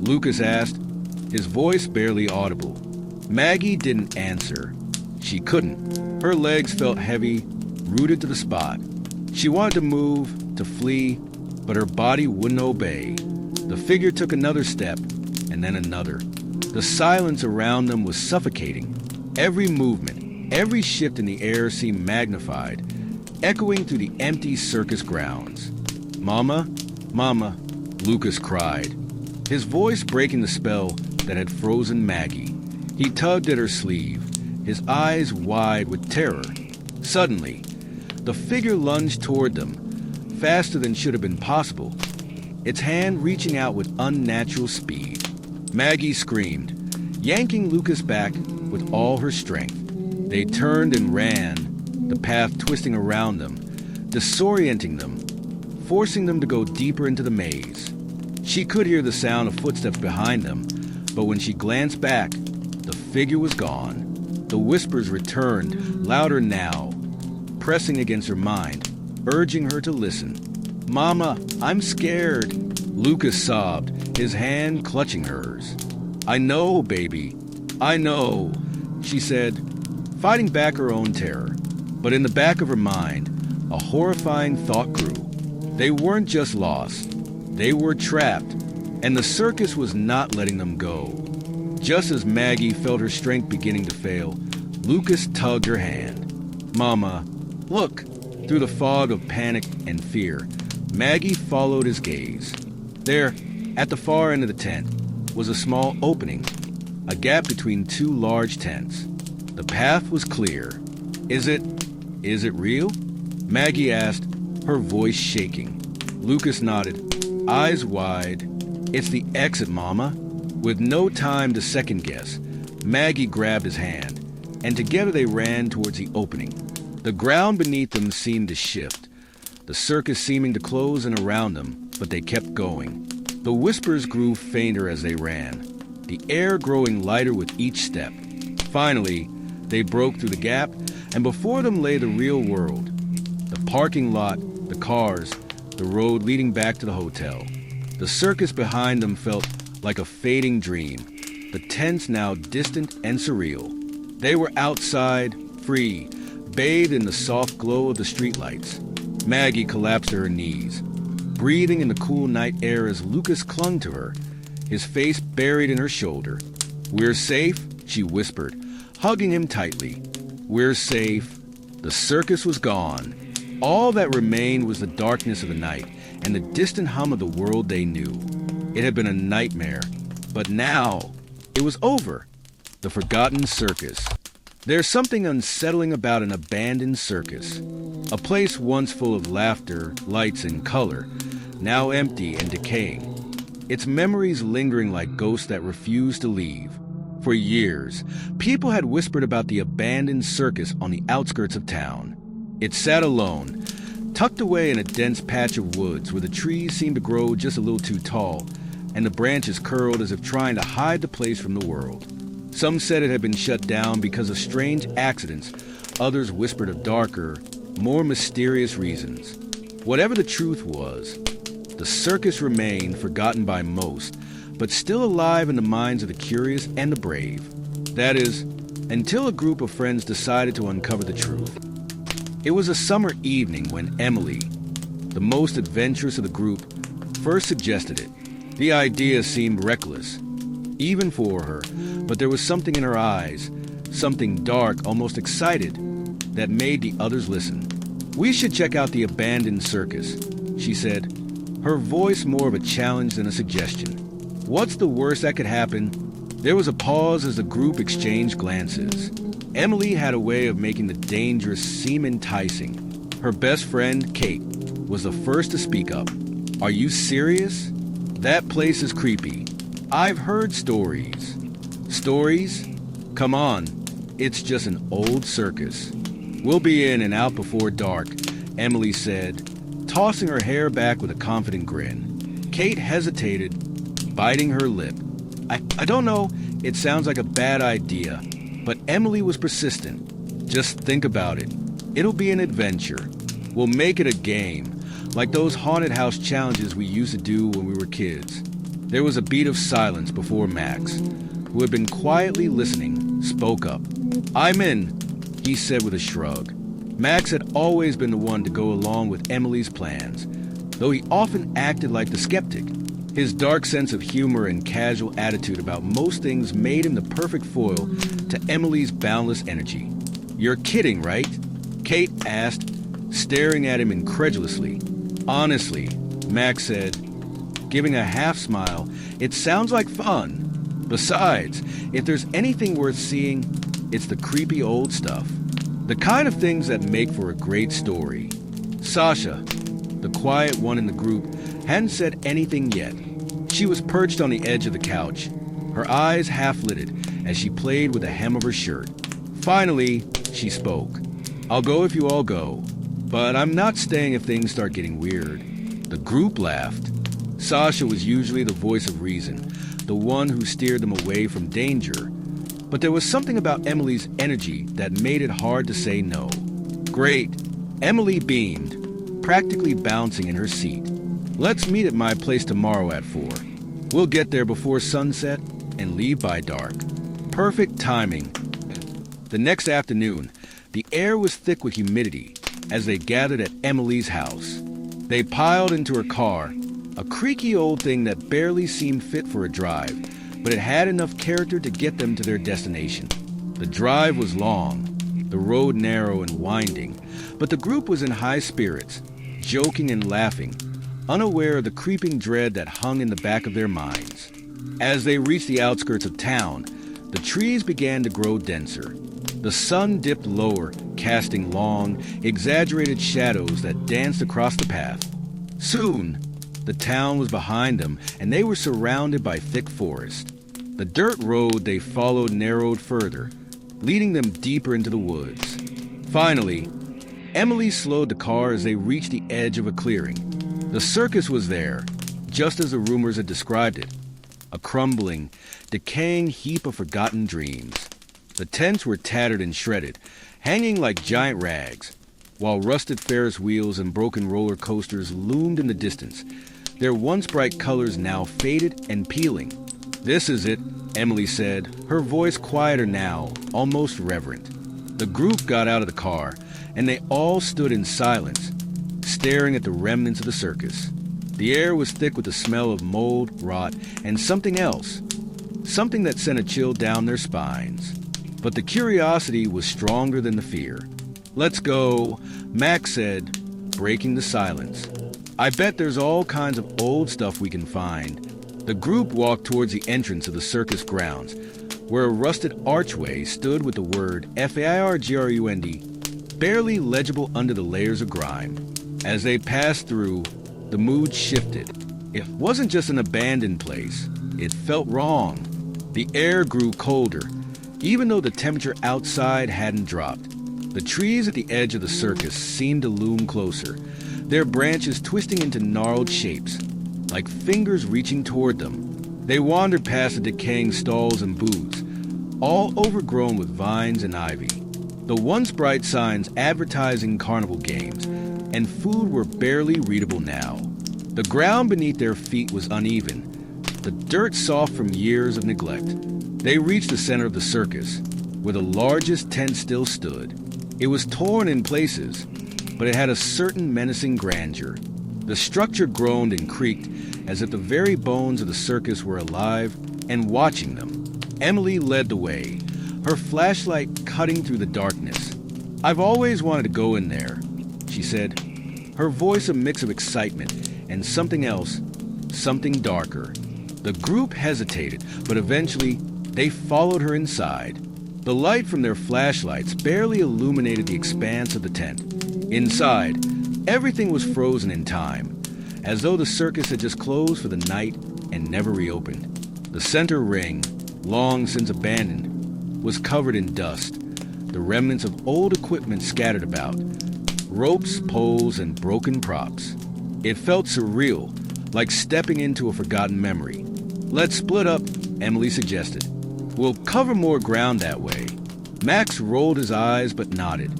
Lucas asked, his voice barely audible. Maggie didn't answer. She couldn't. Her legs felt heavy, rooted to the spot. She wanted to move, to flee, but her body wouldn't obey. The figure took another step, and then another. The silence around them was suffocating. Every movement, every shift in the air seemed magnified, echoing through the empty circus grounds. "Mama, Mama," Lucas cried, his voice breaking the spell that had frozen Maggie. He tugged at her sleeve, his eyes wide with terror. Suddenly, the figure lunged toward them, faster than should have been possible, its hand reaching out with unnatural speed. Maggie screamed, yanking Lucas back with all her strength. They turned and ran, the path twisting around them, disorienting them, forcing them to go deeper into the maze. She could hear the sound of footsteps behind them, but when she glanced back, the figure was gone. The whispers returned, louder now, pressing against her mind, urging her to listen. "Mama, I'm scared," Lucas sobbed, his hand clutching hers. "I know, baby, I know," she said, fighting back her own terror. But in the back of her mind, a horrifying thought grew. They weren't just lost, they were trapped, and the circus was not letting them go. Just as Maggie felt her strength beginning to fail, Lucas tugged her hand. "Mama, look!" Through the fog of panic and fear, Maggie followed his gaze. There, at the far end of the tent, was a small opening, a gap between two large tents. The path was clear. Is it real?" Maggie asked, her voice shaking. Lucas nodded, eyes wide. "It's the exit, Mama." With no time to second guess, Maggie grabbed his hand, and together they ran towards the opening. The ground beneath them seemed to shift, the circus seeming to close in around them, but they kept going. The whispers grew fainter as they ran, the air growing lighter with each step. Finally, they broke through the gap, and before them lay the real world. The parking lot, the cars, the road leading back to the hotel. The circus behind them felt like a fading dream, the tents now distant and surreal. They were outside, free, bathed in the soft glow of the streetlights. Maggie collapsed to her knees, breathing in the cool night air as Lucas clung to her, his face buried in her shoulder. "We're safe," she whispered, hugging him tightly. "We're safe." The circus was gone. All that remained was the darkness of the night and the distant hum of the world they knew. It had been a nightmare, but now it was over. The forgotten circus. There's something unsettling about an abandoned circus. A place once full of laughter, lights, and color, now empty and decaying. Its memories lingering like ghosts that refuse to leave. For years, people had whispered about the abandoned circus on the outskirts of town. It sat alone, tucked away in a dense patch of woods where the trees seemed to grow just a little too tall, and the branches curled as if trying to hide the place from the world. Some said it had been shut down because of strange accidents. Others whispered of darker, more mysterious reasons. Whatever the truth was, the circus remained forgotten by most, but still alive in the minds of the curious and the brave. That is, until a group of friends decided to uncover the truth. It was a summer evening when Emily, the most adventurous of the group, first suggested it. The idea seemed reckless, even for her, but there was something in her eyes, something dark, almost excited, that made the others listen. "We should check out the abandoned circus," she said, her voice more of a challenge than a suggestion. "What's the worst that could happen?" There was a pause as the group exchanged glances. Emily had a way of making the dangerous seem enticing. Her best friend, Kate, was the first to speak up. "Are you serious? That place is creepy. I've heard stories." "Stories? Come on, it's just an old circus. We'll be in and out before dark," Emily said, tossing her hair back with a confident grin. Kate hesitated, biting her lip. I don't know, it sounds like a bad idea," but Emily was persistent. "Just think about it. It'll be an adventure. We'll make it a game, like those haunted house challenges we used to do when we were kids." There was a beat of silence before Max, who had been quietly listening, spoke up. "I'm in," he said with a shrug. Max had always been the one to go along with Emily's plans, though he often acted like the skeptic. His dark sense of humor and casual attitude about most things made him the perfect foil to Emily's boundless energy. "You're kidding, right?" Kate asked, staring at him incredulously. "Honestly," Max said, giving a half smile, "it sounds like fun. Besides, if there's anything worth seeing, it's the creepy old stuff. The kind of things that make for a great story." Sasha, the quiet one in the group, hadn't said anything yet. She was perched on the edge of the couch, her eyes half-lidded as she played with the hem of her shirt. Finally, she spoke. "I'll go if you all go, but I'm not staying if things start getting weird." The group laughed. Sasha was usually the voice of reason, the one who steered them away from danger. But there was something about Emily's energy that made it hard to say no. "Great." Emily beamed, practically bouncing in her seat. "Let's meet at my place tomorrow at 4. We'll get there before sunset and leave by dark." Perfect timing. The next afternoon, the air was thick with humidity as they gathered at Emily's house. They piled into her car, a creaky old thing that barely seemed fit for a drive, but it had enough character to get them to their destination. The drive was long, the road narrow and winding, but the group was in high spirits, joking and laughing, unaware of the creeping dread that hung in the back of their minds. As they reached the outskirts of town, the trees began to grow denser. The sun dipped lower, casting long, exaggerated shadows that danced across the path. Soon, the town was behind them, and they were surrounded by thick forest. The dirt road they followed narrowed further, leading them deeper into the woods. Finally, Emily slowed the car as they reached the edge of a clearing. The circus was there, just as the rumors had described it. A crumbling, decaying heap of forgotten dreams. The tents were tattered and shredded, hanging like giant rags, while rusted Ferris wheels and broken roller coasters loomed in the distance, their once bright colors now faded and peeling. "This is it," Emily said, her voice quieter now, almost reverent. The group got out of the car, and they all stood in silence, staring at the remnants of the circus. The air was thick with the smell of mold, rot, and something else, something that sent a chill down their spines. But the curiosity was stronger than the fear. "Let's go," Max said, breaking the silence. "I bet there's all kinds of old stuff we can find." The group walked towards the entrance of the circus grounds, where a rusted archway stood with the word FAIRGRUND barely legible under the layers of grime. As they passed through, the mood shifted. It wasn't just an abandoned place. It felt wrong. The air grew colder, even though the temperature outside hadn't dropped. The trees at the edge of the circus seemed to loom closer, their branches twisting into gnarled shapes, like fingers reaching toward them. They wandered past the decaying stalls and booths, all overgrown with vines and ivy. The once bright signs advertising carnival games and food were barely readable now. The ground beneath their feet was uneven, the dirt soft from years of neglect. They reached the center of the circus, where the largest tent still stood. It was torn in places, but it had a certain menacing grandeur. The structure groaned and creaked as if the very bones of the circus were alive and watching them. Emily led the way, her flashlight cutting through the darkness. "I've always wanted to go in there," she said, her voice a mix of excitement and something else, something darker. The group hesitated, but eventually they followed her inside. The light from their flashlights barely illuminated the expanse of the tent. Inside, everything was frozen in time, as though the circus had just closed for the night and never reopened. The center ring, long since abandoned, was covered in dust, the remnants of old equipment scattered about, ropes, poles, and broken props. It felt surreal, like stepping into a forgotten memory. "Let's split up," Emily suggested. "We'll cover more ground that way." Max rolled his eyes but nodded.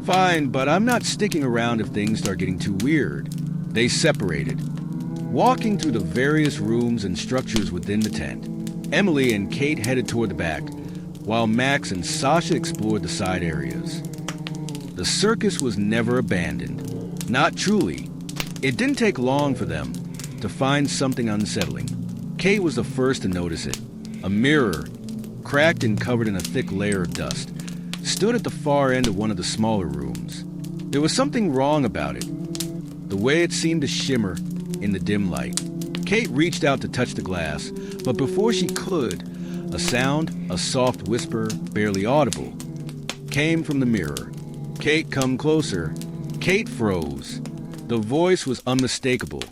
"Fine, but I'm not sticking around if things start getting too weird." They separated, walking through the various rooms and structures within the tent. Emily and Kate headed toward the back, while Max and Sasha explored the side areas. The circus was never abandoned. Not truly. It didn't take long for them to find something unsettling. Kate was the first to notice it. A mirror, cracked and covered in a thick layer of dust, stood at the far end of one of the smaller rooms. There was something wrong about it, the way it seemed to shimmer in the dim light. Kate reached out to touch the glass, but before she could, a sound, a soft whisper, barely audible, came from the mirror. "Kate, come closer." Kate froze. The voice was unmistakable,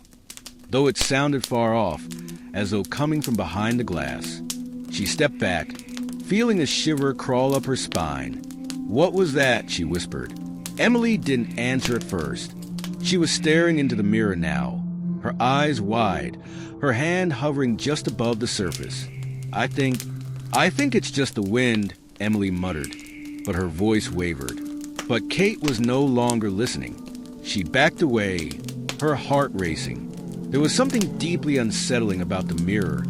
though it sounded far off, as though coming from behind the glass. She stepped back, feeling a shiver crawl up her spine. "What was that?" she whispered. Emily didn't answer at first. She was staring into the mirror now, her eyes wide, her hand hovering just above the surface. I think it's just the wind," Emily muttered, but her voice wavered. But Kate was no longer listening. She backed away, her heart racing. There was something deeply unsettling about the mirror,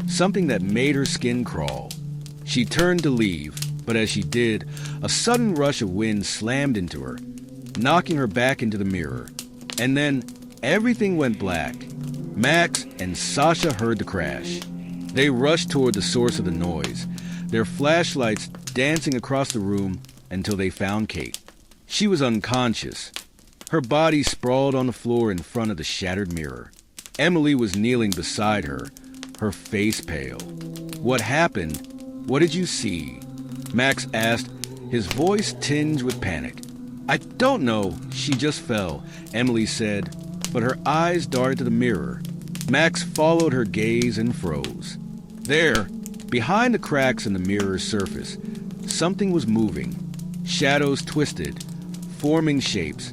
something that made her skin crawl. She turned to leave, but as she did, a sudden rush of wind slammed into her, knocking her back into the mirror. And then everything went black. Max and Sasha heard the crash. They rushed toward the source of the noise, their flashlights dancing across the room until they found Kate. She was unconscious, her body sprawled on the floor in front of the shattered mirror. Emily was kneeling beside her, her face pale. "What happened? What did you see?" Max asked, his voice tinged with panic. "I don't know. She just fell," Emily said, but her eyes darted to the mirror. Max followed her gaze and froze. There, behind the cracks in the mirror's surface, something was moving. Shadows twisted, forming shapes,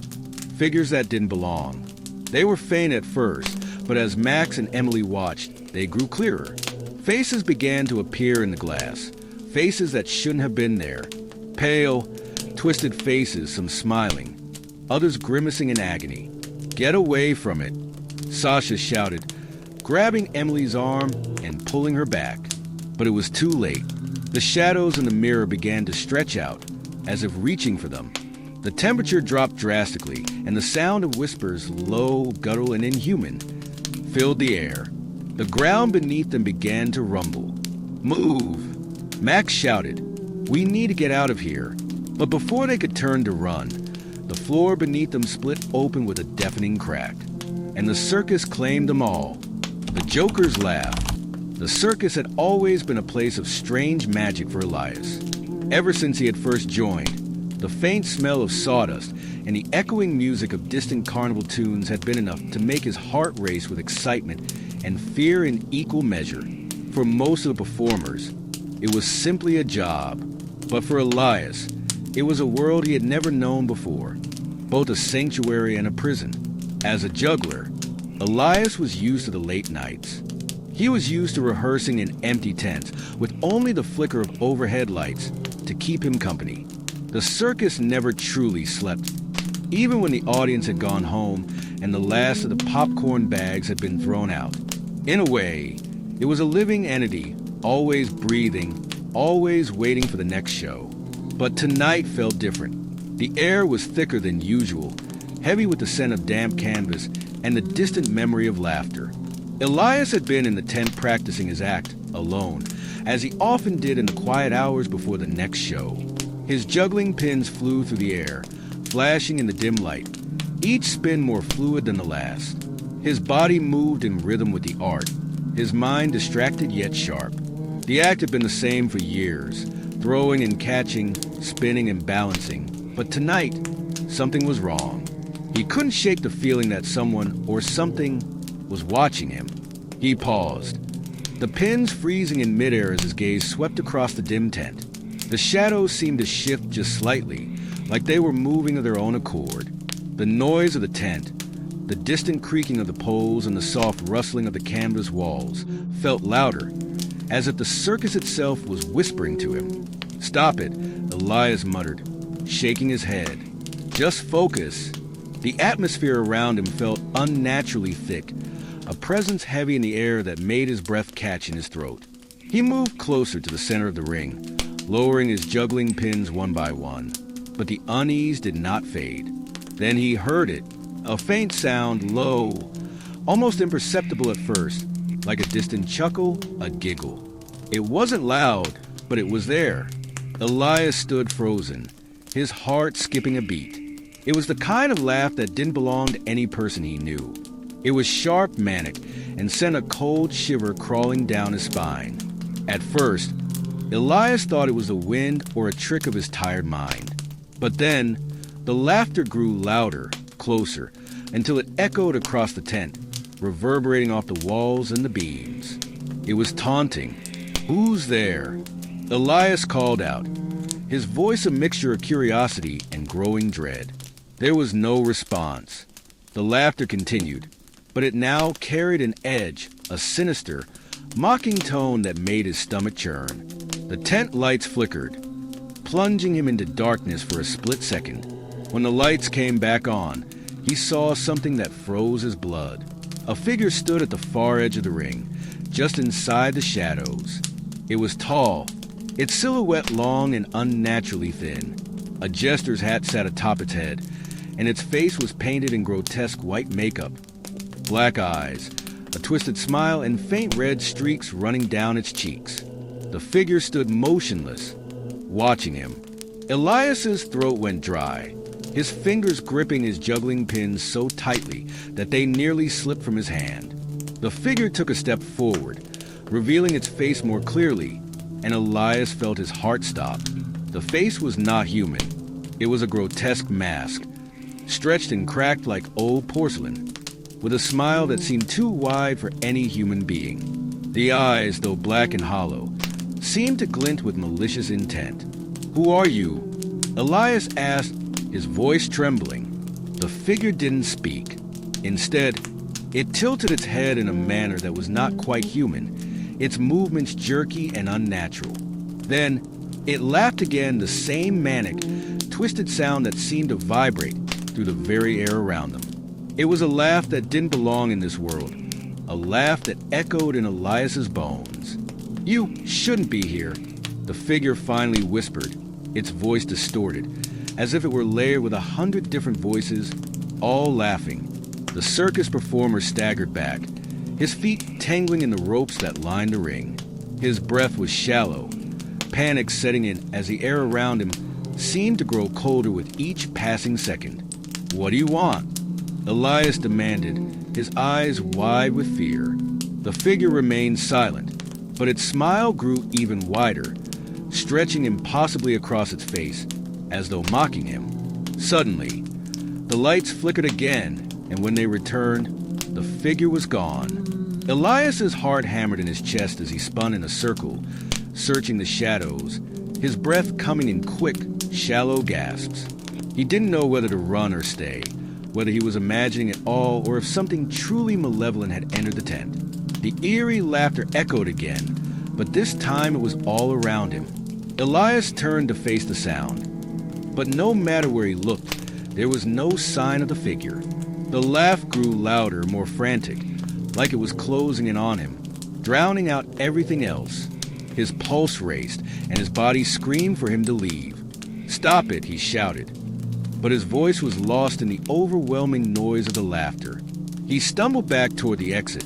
figures that didn't belong. They were faint at first, but as Max and Emily watched, they grew clearer. Faces began to appear in the glass, faces that shouldn't have been there. Pale, twisted faces, some smiling, others grimacing in agony. "Get away from it," Sasha shouted, grabbing Emily's arm and pulling her back. But it was too late. The shadows in the mirror began to stretch out, as if reaching for them. The temperature dropped drastically, and the sound of whispers, low, guttural, and inhuman, filled the air. The ground beneath them began to rumble. "Move!" Max shouted. "We need to get out of here." But before they could turn to run, the floor beneath them split open with a deafening crack, and the circus claimed them all. The jokers laughed. The circus had always been a place of strange magic for Elias. Ever since he had first joined, the faint smell of sawdust and the echoing music of distant carnival tunes had been enough to make his heart race with excitement and fear in equal measure. For most of the performers, it was simply a job. But for Elias, it was a world he had never known before, both a sanctuary and a prison. As a juggler, Elias was used to the late nights. He was used to rehearsing in empty tents with only the flicker of overhead lights to keep him company. The circus never truly slept, even when the audience had gone home and the last of the popcorn bags had been thrown out. In a way, it was a living entity, always breathing, always waiting for the next show. But tonight felt different. The air was thicker than usual, heavy with the scent of damp canvas and the distant memory of laughter. Elias had been in the tent practicing his act, alone, as he often did in the quiet hours before the next show. His juggling pins flew through the air, flashing in the dim light, each spin more fluid than the last. His body moved in rhythm with the art, his mind distracted yet sharp. The act had been the same for years, throwing and catching, spinning and balancing. But tonight, something was wrong. He couldn't shake the feeling that someone or something was watching him. He paused, the pins freezing in midair as his gaze swept across the dim tent. The shadows seemed to shift just slightly, like they were moving of their own accord. The noise of the tent, the distant creaking of the poles and the soft rustling of the canvas walls felt louder, as if the circus itself was whispering to him. "Stop it," Elias muttered, shaking his head. "Just focus." The atmosphere around him felt unnaturally thick, a presence heavy in the air that made his breath catch in his throat. He moved closer to the center of the ring, lowering his juggling pins one by one. But the unease did not fade. Then he heard it, a faint sound, low, almost imperceptible at first, like a distant chuckle, a giggle. It wasn't loud, but it was there. Elias stood frozen, his heart skipping a beat. It was the kind of laugh that didn't belong to any person he knew. It was sharp, manic, and sent a cold shiver crawling down his spine. At first, Elias thought it was the wind or a trick of his tired mind. But then, the laughter grew louder, closer, until it echoed across the tent, reverberating off the walls and the beams. It was taunting. "Who's there?" Elias called out, his voice a mixture of curiosity and growing dread. There was no response. The laughter continued, but it now carried an edge, a sinister, mocking tone that made his stomach churn. The tent lights flickered, plunging him into darkness for a split second. When the lights came back on, he saw something that froze his blood. A figure stood at the far edge of the ring, just inside the shadows. It was tall, its silhouette long and unnaturally thin. A jester's hat sat atop its head, and its face was painted in grotesque white makeup. Black eyes, a twisted smile, and faint red streaks running down its cheeks. The figure stood motionless, watching him. Elias's throat went dry, his fingers gripping his juggling pins so tightly that they nearly slipped from his hand. The figure took a step forward, revealing its face more clearly, and Elias felt his heart stop. The face was not human. It was a grotesque mask, stretched and cracked like old porcelain, with a smile that seemed too wide for any human being. The eyes, though black and hollow, seemed to glint with malicious intent. "Who are you?" Elias asked, his voice trembling. The figure didn't speak. Instead, it tilted its head in a manner that was not quite human, its movements jerky and unnatural. Then, it laughed again, the same manic, twisted sound that seemed to vibrate through the very air around them. It was a laugh that didn't belong in this world, a laugh that echoed in Elias's bones. "You shouldn't be here," the figure finally whispered, its voice distorted, as if it were layered with 100 different voices, all laughing. The circus performer staggered back, his feet tangling in the ropes that lined the ring. His breath was shallow, panic setting in as the air around him seemed to grow colder with each passing second. "What do you want?" Elias demanded, his eyes wide with fear. The figure remained silent, but its smile grew even wider, stretching impossibly across its face, as though mocking him. Suddenly, the lights flickered again, and when they returned, the figure was gone. Elias's heart hammered in his chest as he spun in a circle, searching the shadows, his breath coming in quick, shallow gasps. He didn't know whether to run or stay, whether he was imagining it all or if something truly malevolent had entered the tent. The eerie laughter echoed again, but this time it was all around him. Elias turned to face the sound, but no matter where he looked, there was no sign of the figure. The laugh grew louder, more frantic, like it was closing in on him, drowning out everything else. His pulse raced, and his body screamed for him to leave. "Stop it," he shouted. But his voice was lost in the overwhelming noise of the laughter. He stumbled back toward the exit,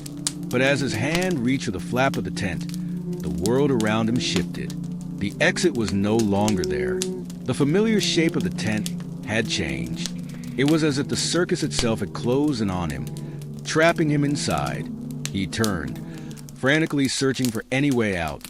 but as his hand reached for the flap of the tent, the world around him shifted. The exit was no longer there. The familiar shape of the tent had changed. It was as if the circus itself had closed in on him, trapping him inside. He turned, frantically searching for any way out,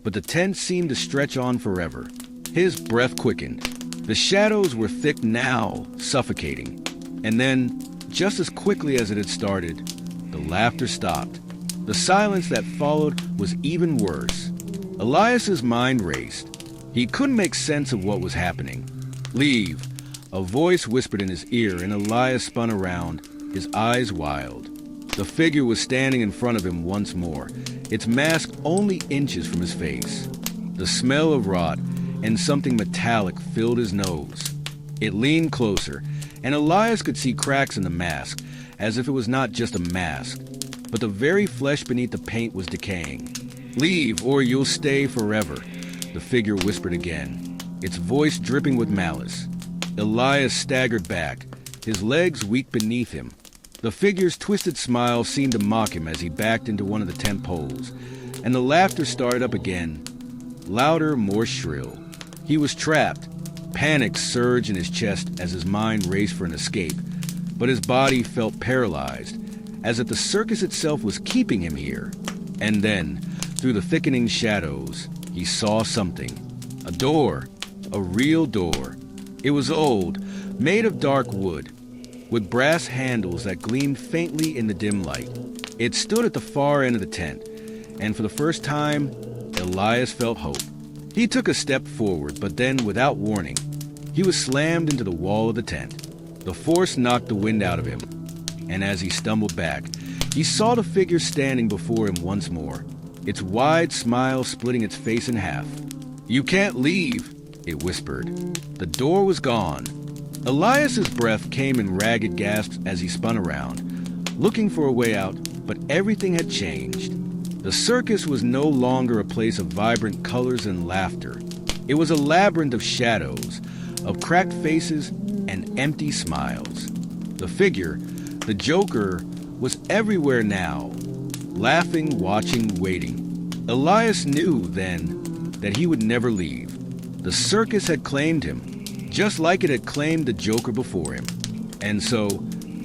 but the tent seemed to stretch on forever. His breath quickened. The shadows were thick now, suffocating. And then, just as quickly as it had started, the laughter stopped. The silence that followed was even worse. Elias's mind raced. He couldn't make sense of what was happening. "Leave," a voice whispered in his ear, and Elias spun around, his eyes wild. The figure was standing in front of him once more, its mask only inches from his face. The smell of rot and something metallic filled his nose. It leaned closer, and Elias could see cracks in the mask, as if it was not just a mask, but the very flesh beneath the paint was decaying. "Leave, or you'll stay forever," the figure whispered again, its voice dripping with malice. Elias staggered back, his legs weak beneath him. The figure's twisted smile seemed to mock him as he backed into one of the tent poles, and the laughter started up again, louder, more shrill. He was trapped. Panic surged in his chest as his mind raced for an escape, but his body felt paralyzed, as if the circus itself was keeping him here. And then, through the thickening shadows, he saw something. A door. A real door. It was old, made of dark wood, with brass handles that gleamed faintly in the dim light. It stood at the far end of the tent, and for the first time, Elias felt hope. He took a step forward, but then, without warning, he was slammed into the wall of the tent. The force knocked the wind out of him, and as he stumbled back, he saw the figure standing before him once more, its wide smile splitting its face in half. "You can't leave," it whispered. The door was gone. Elias's breath came in ragged gasps as he spun around, looking for a way out, but everything had changed. The circus was no longer a place of vibrant colors and laughter. It was a labyrinth of shadows, of cracked faces and empty smiles. The figure, the Joker, was everywhere now, laughing, watching, waiting. Elias knew then that he would never leave. The circus had claimed him, just like it had claimed the Joker before him. And so,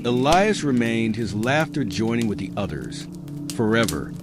Elias remained, his laughter joining with the others, forever.